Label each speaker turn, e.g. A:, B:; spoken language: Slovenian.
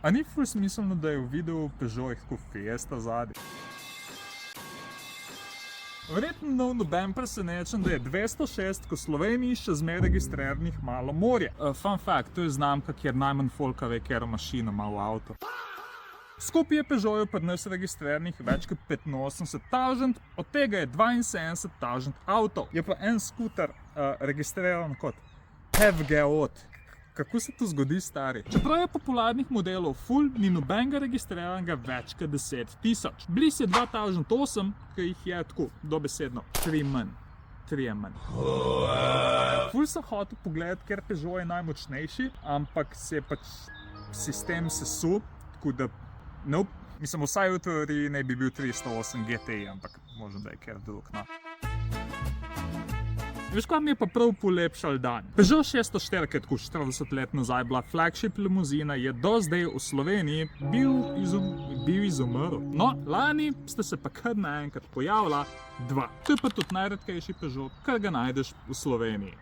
A: A ni ful smiselno, da je v videu Peugeot tako Fiesta zadnji? Verjetno noben presenečen, da je 206 v Sloveniji še zmeraj registriranih malo morje. Fun fact, to je znamka, kjer najmanj folka ve, katero mašino ima v avtu. Skupaj je Peugeotov pri nas registriranih več kot 85,000, od tega je 72,000 avtov. Je pa en skuter registriran kot FGOT. Kako se to zgodi, stari? Čeprav je popularnih modelov ful, ni nobenega registriranega več kot 10,000. Bliz je 2008, ki jih je tako, dobesedno, 3 manj. Ful sem hotel pogledati, ker Peugeot je najmočnejši, ampak se je pač sistem sesul, tako da, nope. Mislim, vsaj v teoriji ne bi bil 308 GTI, ampak možno da je kjer drug, no. Veš, kaj mi je pa prav polepšal dan? Peugeot 604, ki je tako 40 let nazaj bila flagship limuzina, je do zdaj v Sloveniji bil izumrl. No, lani sta se pa kar naenkrat pojavila dva. To je pa tudi najredkejši Peugeot, kar ga najdeš v Sloveniji.